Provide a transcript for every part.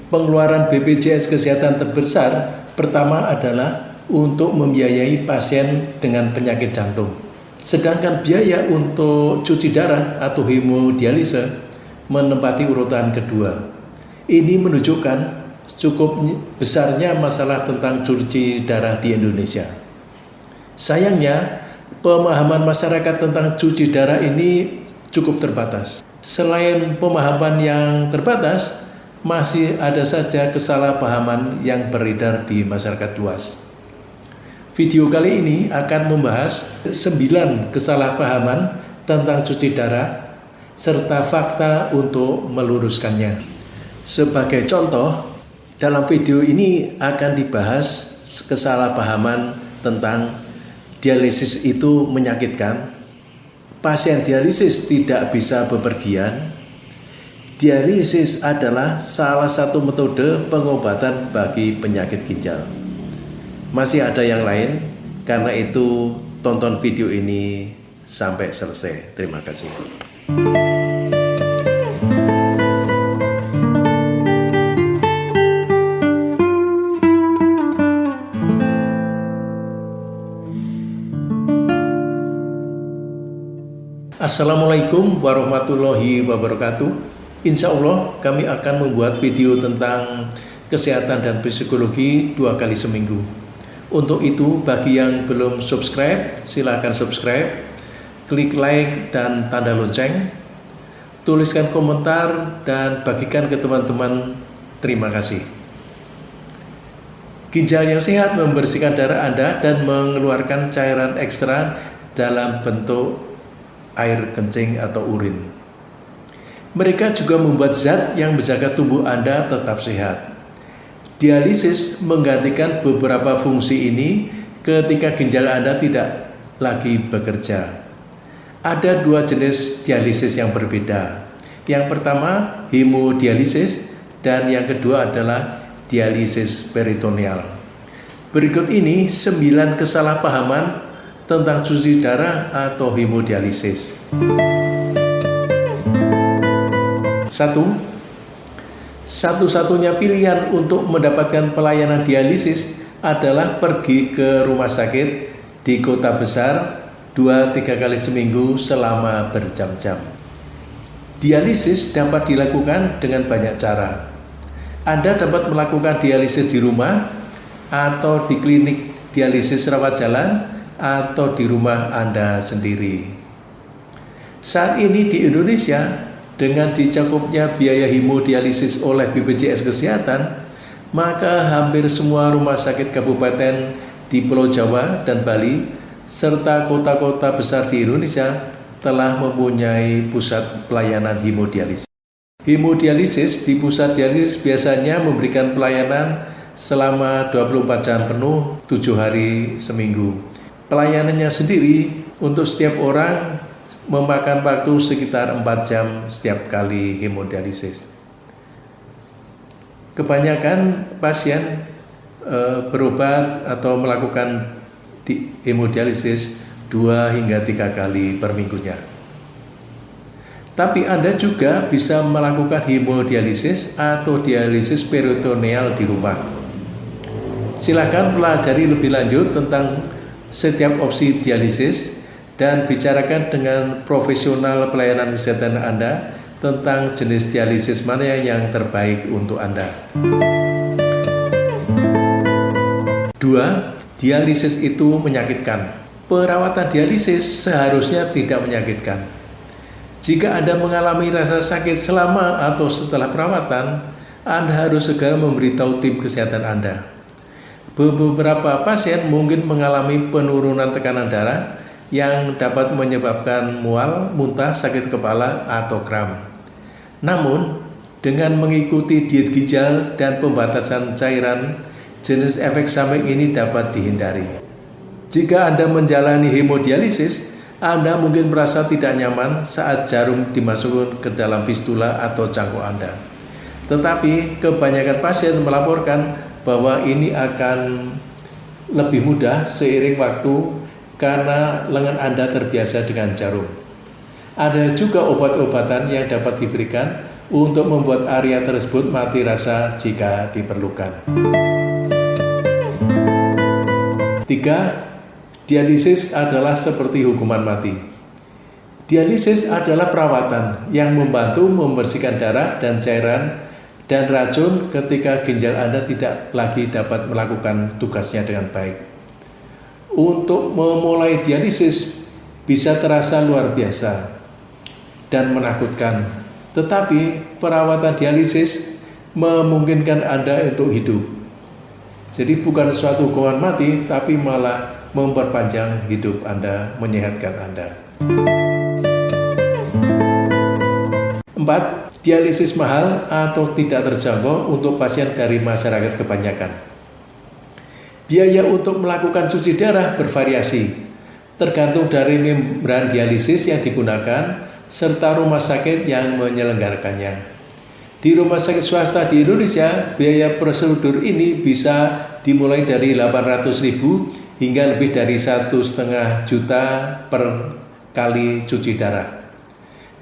Pengeluaran BPJS Kesehatan terbesar pertama adalah untuk membiayai pasien dengan penyakit jantung. Sedangkan biaya untuk cuci darah atau hemodialisa menempati urutan kedua. Ini menunjukkan cukup besarnya masalah tentang cuci darah di Indonesia. Sayangnya, pemahaman masyarakat tentang cuci darah ini cukup terbatas. Selain pemahaman yang terbatas, masih ada saja kesalahpahaman yang beredar di masyarakat luas. Video kali ini akan membahas 9 kesalahpahaman tentang cuci darah serta fakta untuk meluruskannya. Sebagai contoh, dalam video ini akan dibahas kesalahpahaman tentang dialisis itu menyakitkan, pasien dialisis tidak bisa bepergian. Dialisis adalah salah satu metode pengobatan bagi penyakit ginjal. Masih ada yang lain, karena itu tonton video ini sampai selesai. Terima kasih. Assalamualaikum warahmatullahi wabarakatuh. Insya Allah kami akan membuat video tentang kesehatan dan psikologi 2 kali seminggu. Untuk itu, bagi yang belum subscribe, silakan subscribe, klik like dan tanda lonceng, tuliskan komentar dan bagikan ke teman-teman. Terima kasih. Ginjal yang sehat membersihkan darah Anda dan mengeluarkan cairan ekstra dalam bentuk air kencing atau urin. Mereka juga membuat zat yang menjaga tubuh Anda tetap sehat. Dialisis menggantikan beberapa fungsi ini ketika ginjal Anda tidak lagi bekerja. Ada 2 jenis dialisis yang berbeda. Yang pertama, hemodialisis, dan yang kedua adalah dialisis peritoneal. Berikut ini 9 kesalahpahaman tentang cuci darah atau hemodialisis. 1. Satu-satunya pilihan untuk mendapatkan pelayanan dialisis adalah pergi ke rumah sakit di kota besar 2-3 kali seminggu selama berjam-jam. Dialisis dapat dilakukan dengan banyak cara. Anda dapat melakukan dialisis di rumah atau di klinik dialisis rawat jalan atau di rumah Anda sendiri. Saat ini di Indonesia, dengan dicakupnya biaya hemodialisis oleh BPJS Kesehatan, maka hampir semua rumah sakit kabupaten di Pulau Jawa dan Bali, serta kota-kota besar di Indonesia telah mempunyai pusat pelayanan hemodialisis. Hemodialisis di pusat dialisis biasanya memberikan pelayanan selama 24 jam penuh 7 hari seminggu. Pelayanannya sendiri untuk setiap orang memakan waktu sekitar 4 jam setiap kali hemodialisis. Kebanyakan pasien berobat atau melakukan hemodialisis 2 hingga 3 kali per minggunya. Tapi Anda juga bisa melakukan hemodialisis atau dialisis peritoneal di rumah. Silakan pelajari lebih lanjut tentang setiap opsi dialisis dan bicarakan dengan profesional pelayanan kesehatan Anda tentang jenis dialisis mana yang terbaik untuk Anda. 2. Dialisis itu menyakitkan. Perawatan dialisis seharusnya tidak menyakitkan. Jika Anda mengalami rasa sakit selama atau setelah perawatan, Anda harus segera memberitahu tim kesehatan Anda. Beberapa pasien mungkin mengalami penurunan tekanan darah yang dapat menyebabkan mual, muntah, sakit kepala, atau kram. Namun, dengan mengikuti diet ginjal dan pembatasan cairan, jenis efek samping ini dapat dihindari. Jika Anda menjalani hemodialisis, Anda mungkin merasa tidak nyaman saat jarum dimasukkan ke dalam fistula atau cangkok Anda. Tetapi, kebanyakan pasien melaporkan bahwa ini akan lebih mudah seiring waktu karena lengan Anda terbiasa dengan jarum. Ada juga obat-obatan yang dapat diberikan untuk membuat area tersebut mati rasa jika diperlukan. 3. Dialisis adalah seperti hukuman mati. Dialisis adalah perawatan yang membantu membersihkan darah dan cairan dan racun ketika ginjal Anda tidak lagi dapat melakukan tugasnya dengan baik. Untuk memulai dialisis bisa terasa luar biasa dan menakutkan, tetapi perawatan dialisis memungkinkan Anda untuk hidup. Jadi bukan suatu hukuman mati, tapi malah memperpanjang hidup Anda, menyehatkan Anda. 4. Dialisis mahal atau tidak terjangkau untuk pasien dari masyarakat kebanyakan. Biaya untuk melakukan cuci darah bervariasi, tergantung dari membran dialisis yang digunakan, serta rumah sakit yang menyelenggarakannya. Di rumah sakit swasta di Indonesia, biaya prosedur ini bisa dimulai dari 800.000 hingga lebih dari 1,5 juta per kali cuci darah.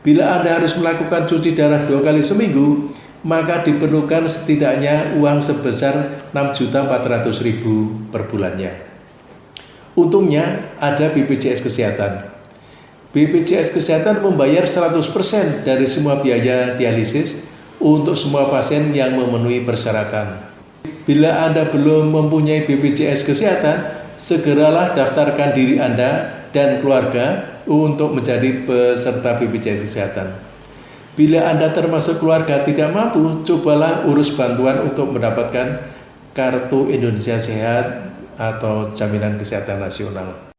Bila Anda harus melakukan cuci darah 2 kali seminggu, maka diperlukan setidaknya uang sebesar 6.400.000 per bulannya. Untungnya ada BPJS Kesehatan. BPJS Kesehatan membayar 100% dari semua biaya dialisis untuk semua pasien yang memenuhi persyaratan. Bila Anda belum mempunyai BPJS Kesehatan, segeralah daftarkan diri Anda dan keluarga untuk menjadi peserta BPJS Kesehatan. Bila Anda termasuk keluarga tidak mampu, cobalah urus bantuan untuk mendapatkan Kartu Indonesia Sehat atau Jaminan Kesehatan Nasional.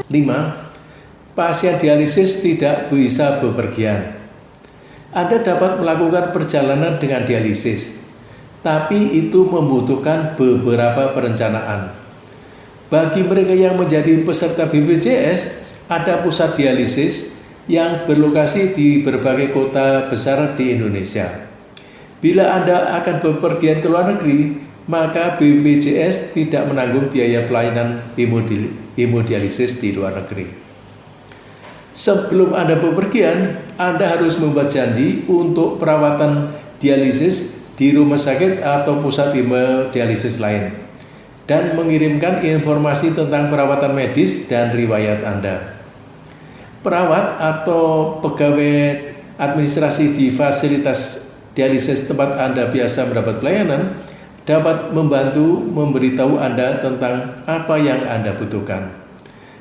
5. Pasien dialisis tidak bisa bepergian. Anda dapat melakukan perjalanan dengan dialisis, tapi itu membutuhkan beberapa perencanaan. Bagi mereka yang menjadi peserta BPJS, ada pusat dialisis yang berlokasi di berbagai kota besar di Indonesia. Bila Anda akan bepergian ke luar negeri, maka BPJS tidak menanggung biaya pelayanan hemodialisis di luar negeri. Sebelum Anda bepergian, Anda harus membuat janji untuk perawatan dialisis di rumah sakit atau pusat hemodialisis lain dan mengirimkan informasi tentang perawatan medis dan riwayat Anda. Perawat atau pegawai administrasi di fasilitas dialisis tempat Anda biasa mendapat pelayanan dapat membantu memberitahu Anda tentang apa yang Anda butuhkan.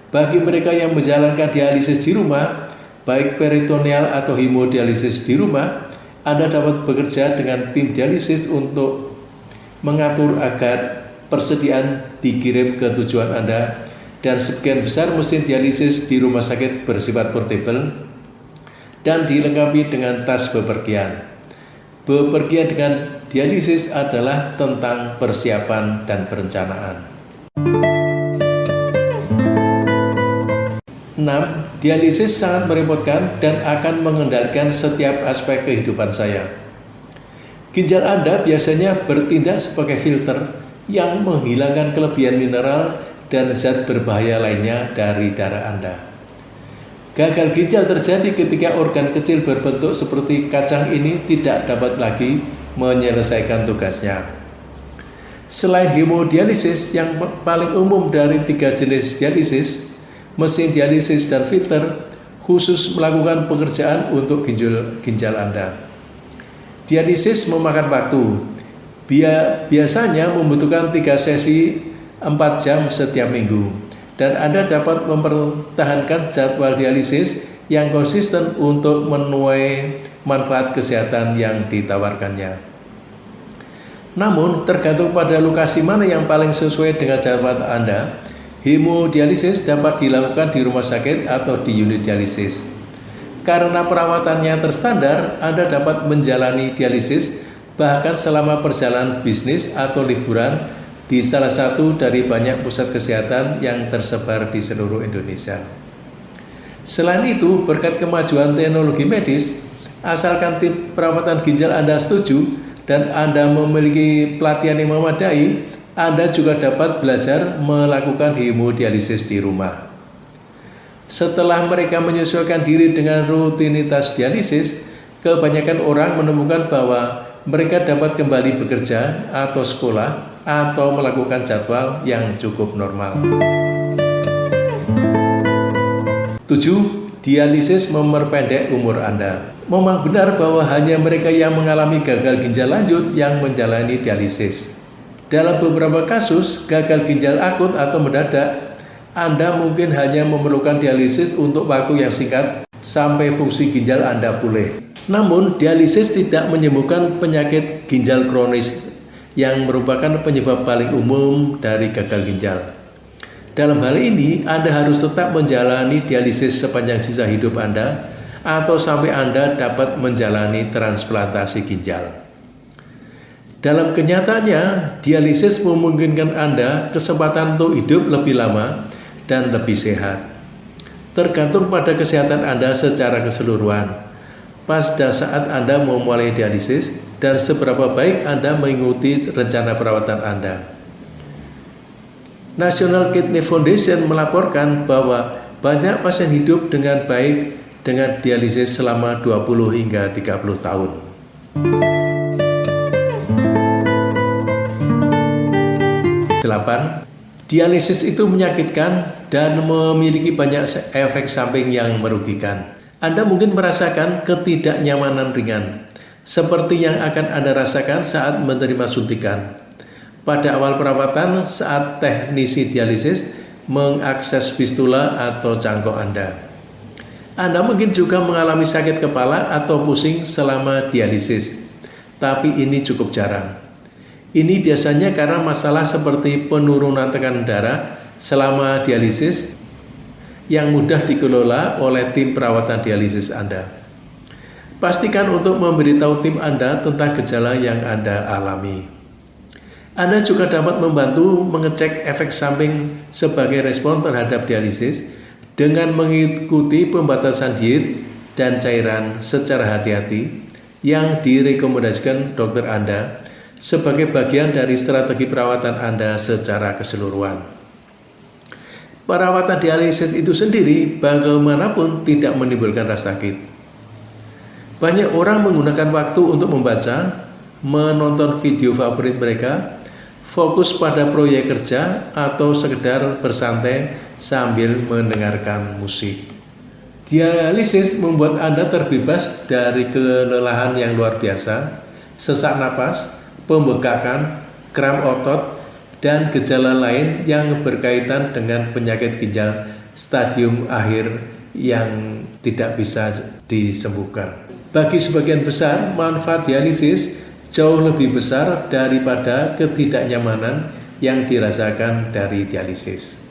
Bagi mereka yang menjalankan dialisis di rumah, baik peritoneal atau hemodialisis di rumah, Anda dapat bekerja dengan tim dialisis untuk mengatur agar persediaan dikirim ke tujuan Anda, dan sebagian besar mesin dialisis di rumah sakit bersifat portable dan dilengkapi dengan tas bepergian. Bepergian dengan dialisis adalah tentang persiapan dan perencanaan. 6. Dialisis sangat merepotkan dan akan mengendalikan setiap aspek kehidupan saya. Ginjal Anda biasanya bertindak sebagai filter yang menghilangkan kelebihan mineral dan zat berbahaya lainnya dari darah Anda. Gagal ginjal terjadi ketika organ kecil berbentuk seperti kacang ini tidak dapat lagi menyelesaikan tugasnya. Selain hemodialisis yang paling umum dari 3 jenis dialisis, mesin dialisis dan filter khusus melakukan pekerjaan untuk ginjal Anda. Dialisis memakan waktu. Biasanya membutuhkan 3 sesi 4 jam setiap minggu, dan Anda dapat mempertahankan jadwal dialisis yang konsisten untuk menuai manfaat kesehatan yang ditawarkannya. Namun, tergantung pada lokasi mana yang paling sesuai dengan jadwal Anda. Hemodialisis dapat dilakukan di rumah sakit atau di unit dialisis. Karena perawatannya terstandar, Anda dapat menjalani dialisis bahkan selama perjalanan bisnis atau liburan di salah satu dari banyak pusat kesehatan yang tersebar di seluruh Indonesia. Selain itu, berkat kemajuan teknologi medis, asalkan tim perawatan ginjal Anda setuju dan Anda memiliki pelatihan yang memadai, Anda juga dapat belajar melakukan hemodialisis di rumah. Setelah mereka menyesuaikan diri dengan rutinitas dialisis, kebanyakan orang menemukan bahwa mereka dapat kembali bekerja atau sekolah atau melakukan jadwal yang cukup normal. 7. Dialisis memperpendek umur Anda. Memang benar bahwa hanya mereka yang mengalami gagal ginjal lanjut yang menjalani dialisis. Dalam beberapa kasus, gagal ginjal akut atau mendadak, Anda mungkin hanya memerlukan dialisis untuk waktu yang singkat sampai fungsi ginjal Anda pulih. Namun, dialisis tidak menyembuhkan penyakit ginjal kronis yang merupakan penyebab paling umum dari gagal ginjal. Dalam hal ini, Anda harus tetap menjalani dialisis sepanjang sisa hidup Anda atau sampai Anda dapat menjalani transplantasi ginjal. Dalam kenyataannya, dialisis memungkinkan Anda kesempatan untuk hidup lebih lama dan lebih sehat. Tergantung pada kesehatan Anda secara keseluruhan. Pada saat Anda memulai dialisis dan seberapa baik Anda mengikuti rencana perawatan Anda. National Kidney Foundation melaporkan bahwa banyak pasien hidup dengan baik dengan dialisis selama 20 hingga 30 tahun. Dialisis itu menyakitkan dan memiliki banyak efek samping yang merugikan. Anda mungkin merasakan ketidaknyamanan ringan, seperti yang akan Anda rasakan saat menerima suntikan. Pada awal perawatan, saat teknisi dialisis mengakses fistula atau cangkok Anda. Anda mungkin juga mengalami sakit kepala atau pusing selama dialisis, tapi ini cukup jarang. Ini biasanya karena masalah seperti penurunan tekanan darah selama dialisis yang mudah dikelola oleh tim perawatan dialisis Anda. Pastikan untuk memberitahu tim Anda tentang gejala yang Anda alami. Anda juga dapat membantu mengecek efek samping sebagai respon terhadap dialisis dengan mengikuti pembatasan diet dan cairan secara hati-hati yang direkomendasikan dokter Anda sebagai bagian dari strategi perawatan Anda secara keseluruhan. Perawatan dialisis itu sendiri bagaimanapun tidak menimbulkan rasa sakit. Banyak orang menggunakan waktu untuk membaca, menonton video favorit mereka, fokus pada proyek kerja, atau sekedar bersantai sambil mendengarkan musik. Dialisis membuat Anda terbebas dari kelelahan yang luar biasa, sesak napas, pembengkakan, kram otot, dan gejala lain yang berkaitan dengan penyakit ginjal stadium akhir yang tidak bisa disembuhkan. Bagi sebagian besar, manfaat dialisis jauh lebih besar daripada ketidaknyamanan yang dirasakan dari dialisis.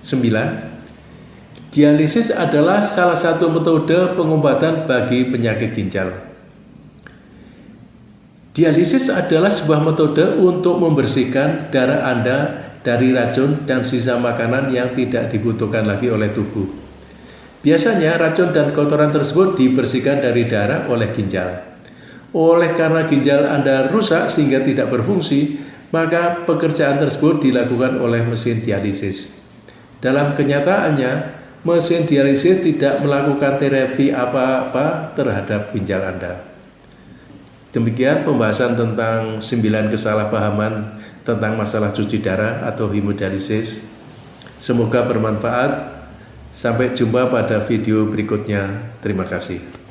9. Dialisis adalah salah satu metode pengobatan bagi penyakit ginjal. Dialisis adalah sebuah metode untuk membersihkan darah Anda dari racun dan sisa makanan yang tidak dibutuhkan lagi oleh tubuh. Biasanya racun dan kotoran tersebut dibersihkan dari darah oleh ginjal. Oleh karena ginjal Anda rusak sehingga tidak berfungsi, maka pekerjaan tersebut dilakukan oleh mesin dialisis. Dalam kenyataannya, mesin dialisis tidak melakukan terapi apa-apa terhadap ginjal Anda. Demikian pembahasan tentang 9 kesalahpahaman tentang masalah cuci darah atau hemodialisis. Semoga bermanfaat. Sampai jumpa pada video berikutnya. Terima kasih.